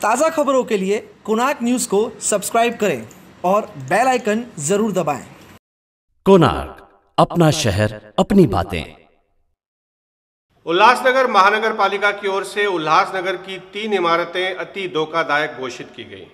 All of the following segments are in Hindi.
ताज़ा खबरों के लिए कोणार्क न्यूज़ को सब्सक्राइब करें और बेल आइकन ज़रूर दबाएं। कोणार्क, अपना शहर अपनी बातें। उल्लासनगर महानगर पालिका की ओर से उल्लासनगर की 3 इमारतें अति धोखादायक घोषित की गई।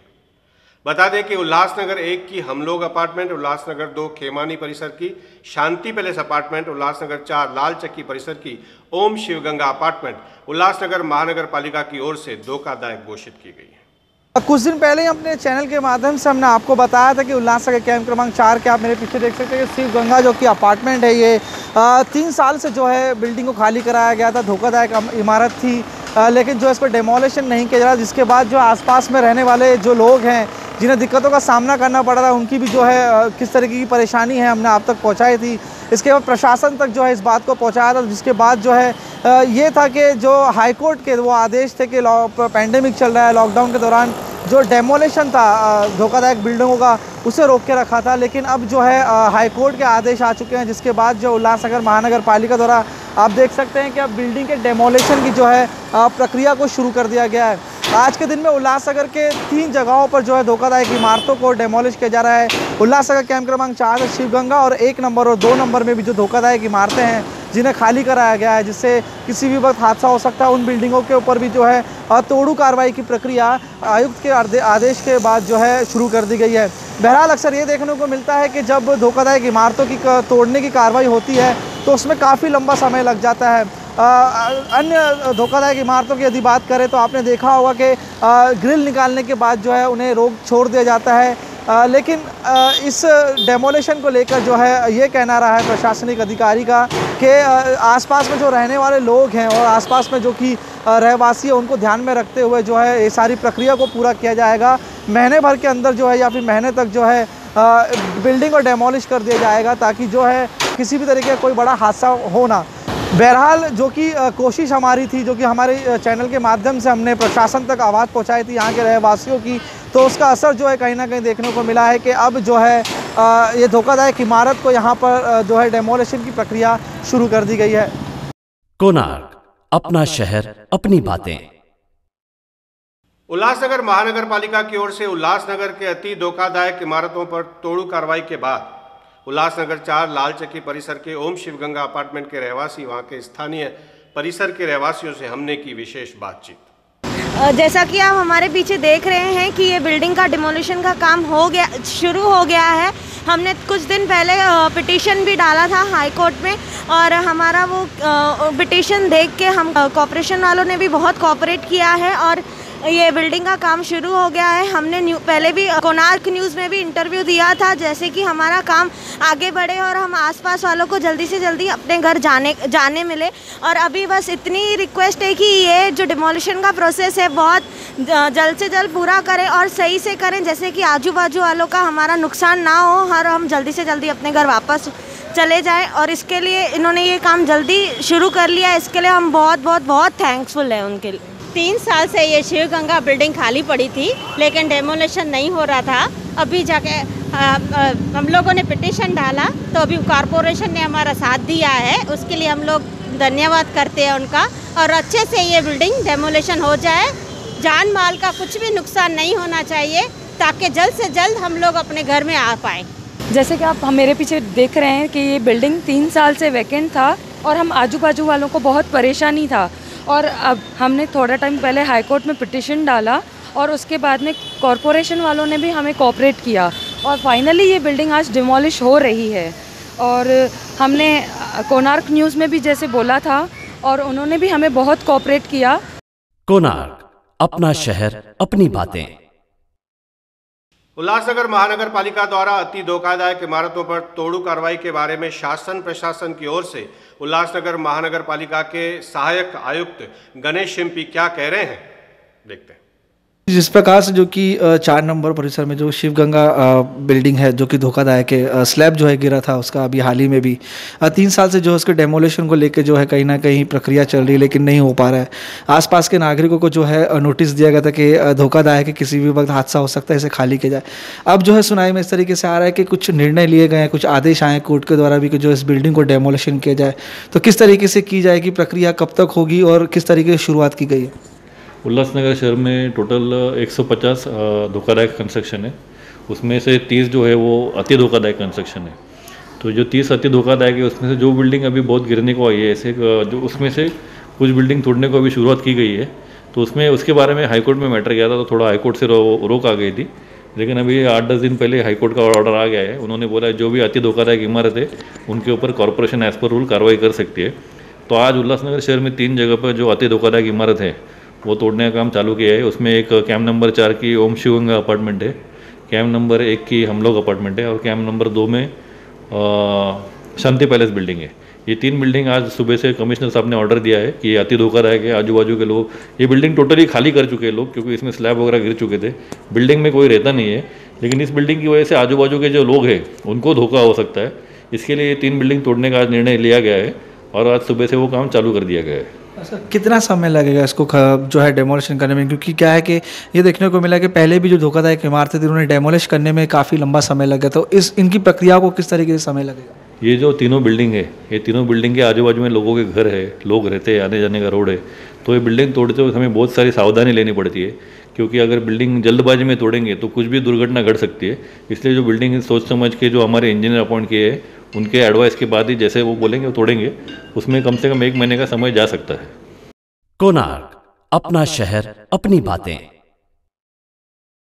बता दें कि उल्लासनगर 1 की हमलोग अपार्टमेंट, उल्लासनगर 2 खेमानी परिसर की शांति पैलेस अपार्टमेंट, उल्लासनगर 4 लाल चक्की परिसर की ओम शिवगंगा अपार्टमेंट उल्लासनगर महानगर पालिका की ओर से धोखादायक घोषित की गई है। कुछ दिन पहले ही अपने चैनल के माध्यम से हमने आपको बताया था कि उल्लासनगर कैंप क्रमांक 4 के आप मेरे पीछे देख सकते हैं कि शिवगंगा जो कि अपार्टमेंट है, ये 3 साल से जो है बिल्डिंग को खाली कराया गया था। धोखादायक इमारत थी, लेकिन जो इस पर डेमोलिशन नहीं किया जा रहा, जिसके बाद जो आसपास में रहने वाले जो लोग हैं जिन्हें दिक्कतों का सामना करना पड़ रहा है, उनकी भी जो है किस तरीके की परेशानी है हमने आप तक पहुंचाई थी। इसके बाद प्रशासन तक जो है इस बात को पहुंचाया था, जिसके बाद जो है ये था कि जो हाईकोर्ट के वो आदेश थे कि पैंडेमिक चल रहा है, लॉकडाउन के दौरान जो डेमोलिशन था धोखादायक बिल्डिंगों का, उसे रोक के रखा था। लेकिन अब जो है हाईकोर्ट के आदेश आ चुके हैं, जिसके बाद जो उल्लासनगर महानगर पालिका द्वारा आप देख सकते हैं कि अब बिल्डिंग के डेमोलिशन की जो है प्रक्रिया को शुरू कर दिया गया है। आज के दिन में उल्लासनगर के 3 जगहों पर जो है धोखादायक इमारतों को डेमोलिश किया जा रहा है। उल्लासनगर कैंप क्रमांक 4 शिवगंगा और 1 नंबर और 2 नंबर में भी जो धोखादायक इमारतें हैं जिन्हें खाली कराया गया है, जिससे किसी भी वक्त हादसा हो सकता है, उन बिल्डिंगों के ऊपर भी जो है तोड़ू कार्रवाई की प्रक्रिया आयुक्त के आदेश के बाद जो है शुरू कर दी गई है। बहरहाल अक्सर ये देखने को मिलता है कि जब धोखादायक इमारतों की तोड़ने की कार्रवाई होती है तो उसमें काफ़ी लंबा समय लग जाता है। अन्य धोखादायक इमारतों की यदि बात करें तो आपने देखा होगा कि ग्रिल निकालने के बाद जो है उन्हें रोक छोड़ दिया जाता है, लेकिन इस डेमोलिशन को लेकर जो है ये कहना रहा है प्रशासनिक अधिकारी का कि आसपास में जो रहने वाले लोग हैं और आसपास में जो कि रहवासी है, उनको ध्यान में रखते हुए जो है ये सारी प्रक्रिया को पूरा किया जाएगा। महीने भर के अंदर जो है या फिर महीने तक जो है बिल्डिंग को डेमोलिश कर दिया जाएगा, ताकि जो है किसी भी तरीके का कोई बड़ा हादसा हो ना। बहरहाल जो कि कोशिश हमारी थी, जो कि हमारे चैनल के माध्यम से हमने प्रशासन तक आवाज़ पहुंचाई थी यहाँ के रहवासियों की, तो उसका असर जो है कहीं ना कहीं देखने को मिला है कि अब जो है ये धोखादायक इमारत को यहाँ पर जो है डेमोलिशन की प्रक्रिया शुरू कर दी गई है। कोणार्क, अपना शहर अपनी बातें। उल्लासनगर महानगर पालिका की ओर से उल्लासनगर के अति धोखादायक इमारतों पर तोड़ू कार्रवाई के बाद उल्लासनगर 4 लाल चक्की परिसर के ओम शिवगंगा अपार्टमेंट के रहवासी, वहां के स्थानीय परिसर के रहवासियों से हमने की विशेष बातचीत। जैसा कि आप हमारे पीछे देख रहे हैं कि ये बिल्डिंग का डिमोलिशन का काम शुरू हो गया है। हमने कुछ दिन पहले पिटीशन भी डाला था हाई कोर्ट में, और हमारा वो पिटीशन देख के हम कॉर्पोरेशन वालों ने भी बहुत कोऑपरेट किया है और ये बिल्डिंग का काम शुरू हो गया है। हमने पहले भी कोणार्क न्यूज़ में भी इंटरव्यू दिया था, जैसे कि हमारा काम आगे बढ़े और हम आसपास वालों को जल्दी से जल्दी अपने घर जाने मिले। और अभी बस इतनी रिक्वेस्ट है कि ये जो डिमोलिशन का प्रोसेस है बहुत जल्द से जल्द पूरा करें और सही से करें, जैसे कि आजू बाजू वालों का हमारा नुकसान ना हो और हम जल्दी से जल्दी अपने घर वापस चले जाएँ। और इसके लिए इन्होंने ये काम जल्दी शुरू कर लिया, इसके लिए हम बहुत बहुत बहुत थैंकफुल हैं उनके लिए। 3 साल से ये शिवगंगा बिल्डिंग खाली पड़ी थी, लेकिन डेमोलिशन नहीं हो रहा था। अभी जाके हम लोगों ने पिटीशन डाला, तो अभी कॉरपोरेशन ने हमारा साथ दिया है, उसके लिए हम लोग धन्यवाद करते हैं उनका। और अच्छे से ये बिल्डिंग डेमोलिशन हो जाए, जान माल का कुछ भी नुकसान नहीं होना चाहिए, ताकि जल्द से जल्द हम लोग अपने घर में आ पाएँ। जैसे कि आप मेरे पीछे देख रहे हैं कि ये बिल्डिंग 3 साल से वैकेंट था और हम आजू बाजू वालों को बहुत परेशानी था। और अब हमने थोड़ा टाइम पहले हाई कोर्ट में पिटीशन डाला और उसके बाद में कॉरपोरेशन वालों ने भी हमें कोऑपरेट किया और फाइनली ये बिल्डिंग आज डिमोलिश हो रही है। और हमने कोणार्क न्यूज़ में भी जैसे बोला था और उन्होंने भी हमें बहुत कोऑपरेट किया। कोणार्क, अपना शहर अपनी बातें। उल्लासनगर महानगर पालिका द्वारा अति धोखादायक इमारतों पर तोड़ू कार्रवाई के बारे में शासन प्रशासन की ओर से उल्लासनगर महानगर पालिका के सहायक आयुक्त गणेश शिंपी क्या कह रहे हैं, देखते हैं। जिस प्रकार से जो कि 4 नंबर परिसर में जो शिवगंगा बिल्डिंग है, जो कि धोखादायक है, स्लैब जो है गिरा था उसका, अभी हाल ही में भी 3 साल से जो है उसके डेमोलिशन को लेकर जो है कहीं ना कहीं प्रक्रिया चल रही है, लेकिन नहीं हो पा रहा है। आसपास के नागरिकों को जो है नोटिस दिया गया था कि धोखादायक है, किसी भी वक्त हादसा हो सकता है, इसे खाली किया जाए। अब जो है सुनाई में इस तरीके से आ रहा है कि कुछ निर्णय लिए गए हैं, कुछ आदेश आए कोर्ट के द्वारा भी कि जो इस बिल्डिंग को डेमोलिशन किया जाए। तो किस तरीके से की जाएगी प्रक्रिया, कब तक होगी और किस तरीके से शुरुआत की गई है? उल्लासनगर शहर में टोटल 150 धोखादायक कंस्ट्रक्शन है। उसमें से 30 जो है वो अति धोखादायक कंस्ट्रक्शन है। तो जो 30 अति धोखादायक है उसमें से जो बिल्डिंग अभी बहुत गिरने को आई है, ऐसे जो उसमें से कुछ बिल्डिंग तोड़ने को अभी शुरुआत की गई है। तो उसमें उसके बारे में हाईकोर्ट में मैटर गया था, तो थोड़ा हाईकोर्ट से रोक आ गई थी। लेकिन अभी 8-10 दिन पहले हाईकोर्ट का ऑर्डर आ गया है। उन्होंने बोला जो भी अति धोखादायक इमारत है उनके ऊपर कॉरपोरेशन एज पर रूल कार्रवाई कर सकती है। तो आज उल्लासनगर शहर में 3 जगह पर जो अति धोखादायक इमारत है वो तोड़ने का काम चालू किया है। उसमें एक कैंप नंबर 4 की ओम शिवगंगा अपार्टमेंट है, कैंप नंबर 1 की हम लोग अपार्टमेंट है और कैंप नंबर 2 में शांति पैलेस बिल्डिंग है। ये 3 बिल्डिंग आज सुबह से कमिश्नर साहब ने ऑर्डर दिया है कि ये अति धोखादायक है। आजू बाजू के लोग ये बिल्डिंग टोटली खाली कर चुके हैं लोग, क्योंकि इसमें स्लैब वगैरह गिर चुके थे। बिल्डिंग में कोई रहता नहीं है, लेकिन इस बिल्डिंग की वजह से आजू बाजू के जो लोग हैं उनको धोखा हो सकता है। इसके लिए ये 3 बिल्डिंग तोड़ने का आज निर्णय लिया गया है और आज सुबह से वो काम चालू कर दिया गया है। कितना समय लगेगा इसको जो है डेमोलिशन करने में? क्योंकि क्या है कि ये देखने को मिला कि पहले भी जो धोखादायक इमारतें थी उन्हें डेमोलिश करने में काफ़ी लंबा समय लग गया। तो इनकी प्रक्रिया को किस तरीके से समय लगेगा? ये जो तीनों बिल्डिंग है, ये तीनों बिल्डिंग के आजू बाजू में लोगों के घर है, लोग रहते हैं, आने जाने का रोड है। तो ये बिल्डिंग तोड़ते हुए हमें बहुत सारी सावधानी लेनी पड़ती है, क्योंकि अगर बिल्डिंग जल्दबाजी में तोड़ेंगे तो कुछ भी दुर्घटना घट सकती है। इसलिए जो बिल्डिंग सोच समझ के जो हमारे इंजीनियर अपॉइंट किए हैं उनके एडवाइस के बाद ही जैसे वो बोलेंगे वो तोड़ेंगे। उसमें कम से कम 1 महीने का समय जा सकता है। कोणार्क, अपना शहर अपनी बातें।